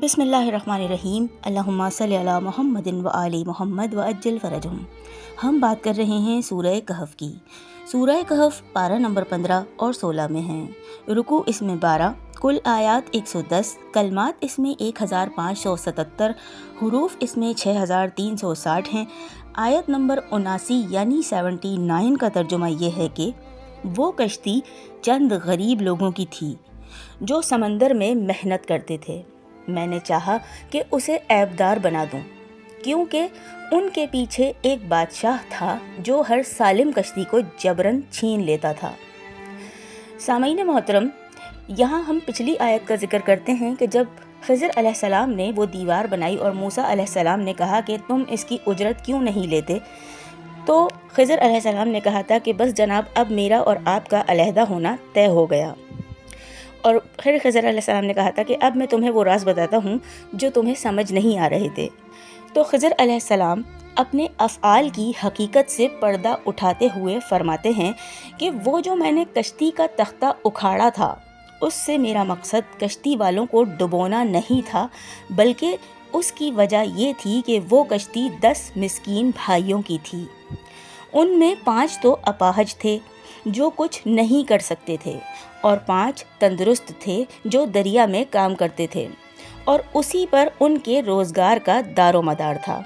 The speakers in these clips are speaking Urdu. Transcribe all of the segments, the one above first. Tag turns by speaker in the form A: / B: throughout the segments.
A: بسم اللہ الرحمن الرحیم، اللہم صلی علی محمد و آل محمد و عجل فرجہم۔ ہم بات کر رہے ہیں سورہ کہف کی۔ سورہ کہف پارہ نمبر 15 اور 16 میں ہیں۔ رکوع اس میں 12، کل آیات 110، کلمات اس میں 1577، حروف اس میں 6360 ہیں۔ آیت نمبر 79 یعنی 79 کا ترجمہ یہ ہے کہ وہ کشتی چند غریب لوگوں کی تھی جو سمندر میں محنت کرتے تھے۔ میں نے چاہا کہ اسے عیبدار بنا دوں، کیونکہ ان کے پیچھے ایک بادشاہ تھا جو ہر سالم کشتی کو جبراً چھین لیتا تھا۔ سامعین محترم، یہاں ہم پچھلی آیت کا ذکر کرتے ہیں کہ جب خضر علیہ السلام نے وہ دیوار بنائی اور موسیٰ علیہ السلام نے کہا کہ تم اس کی اجرت کیوں نہیں لیتے، تو خضر علیہ السلام نے کہا تھا کہ بس جناب، اب میرا اور آپ کا علیحدہ ہونا طے ہو گیا۔ اور پھر خضر علیہ السلام نے کہا تھا کہ اب میں تمہیں وہ راز بتاتا ہوں جو تمہیں سمجھ نہیں آ رہے تھے۔ تو خضر علیہ السلام اپنے افعال کی حقیقت سے پردہ اٹھاتے ہوئے فرماتے ہیں کہ وہ جو میں نے کشتی کا تختہ اکھاڑا تھا، اس سے میرا مقصد کشتی والوں کو ڈبونا نہیں تھا، بلکہ اس کی وجہ یہ تھی کہ وہ کشتی 10 مسکین بھائیوں کی تھی۔ ان میں 5 تو اپاہج تھے جو کچھ نہیں کر سکتے تھے، اور 5 تندرست تھے جو دریا میں کام کرتے تھے، اور اسی پر ان کے روزگار کا دار و مدار تھا۔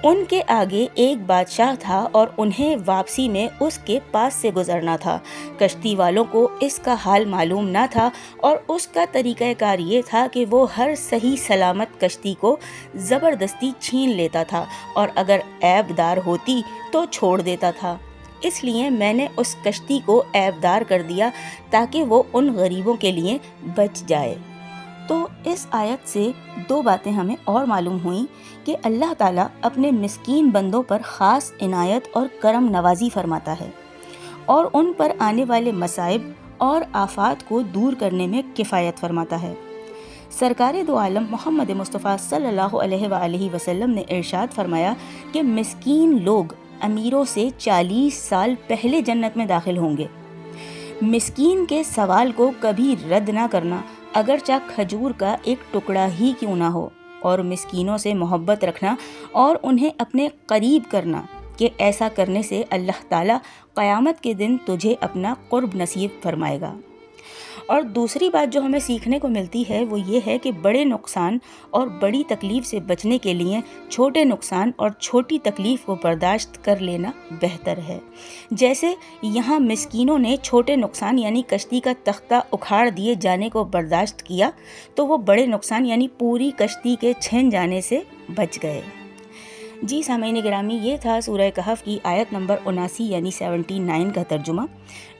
A: ان کے آگے ایک بادشاہ تھا اور انہیں واپسی میں اس کے پاس سے گزرنا تھا۔ کشتی والوں کو اس کا حال معلوم نہ تھا، اور اس کا طریقہ کار یہ تھا کہ وہ ہر صحیح سلامت کشتی کو زبردستی چھین لیتا تھا، اور اگر عیب دار ہوتی تو چھوڑ دیتا تھا۔ اس لیے میں نے اس کشتی کو عیب دار کر دیا تاکہ وہ ان غریبوں کے لیے بچ جائے۔ تو اس آیت سے 2 باتیں ہمیں اور معلوم ہوئیں کہ اللہ تعالیٰ اپنے مسکین بندوں پر خاص عنایت اور کرم نوازی فرماتا ہے، اور ان پر آنے والے مصائب اور آفات کو دور کرنے میں کفایت فرماتا ہے۔ سرکار دو عالم محمد مصطفیٰ صلی اللہ علیہ وآلہ وسلم نے ارشاد فرمایا کہ مسکین لوگ امیروں سے 40 سال پہلے جنت میں داخل ہوں گے۔ مسکین کے سوال کو کبھی رد نہ کرنا، اگرچہ کھجور کا ایک ٹکڑا ہی کیوں نہ ہو، اور مسکینوں سے محبت رکھنا اور انہیں اپنے قریب کرنا، کہ ایسا کرنے سے اللہ تعالیٰ قیامت کے دن تجھے اپنا قرب نصیب فرمائے گا۔ اور دوسری بات جو ہمیں سیکھنے کو ملتی ہے وہ یہ ہے کہ بڑے نقصان اور بڑی تکلیف سے بچنے کے لیے چھوٹے نقصان اور چھوٹی تکلیف کو برداشت کر لینا بہتر ہے۔ جیسے یہاں مسکینوں نے چھوٹے نقصان یعنی کشتی کا تختہ اکھاڑ دیے جانے کو برداشت کیا، تو وہ بڑے نقصان یعنی پوری کشتی کے چھن جانے سے بچ گئے۔ جی سامعین گرامی، یہ تھا سورہ کہف کی آیت نمبر 79 یعنی 79 کا ترجمہ۔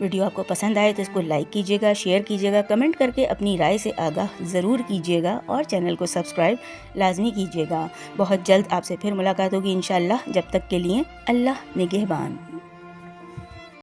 A: ویڈیو آپ کو پسند آئے تو اس کو لائک کیجیے گا، شیئر کیجیے گا، کمنٹ کر کے اپنی رائے سے آگاہ ضرور کیجیے گا، اور چینل کو سبسکرائب لازمی کیجیے گا۔ بہت جلد آپ سے پھر ملاقات ہوگی انشاءاللہ، جب تک کے لیے اللہ نگہبان۔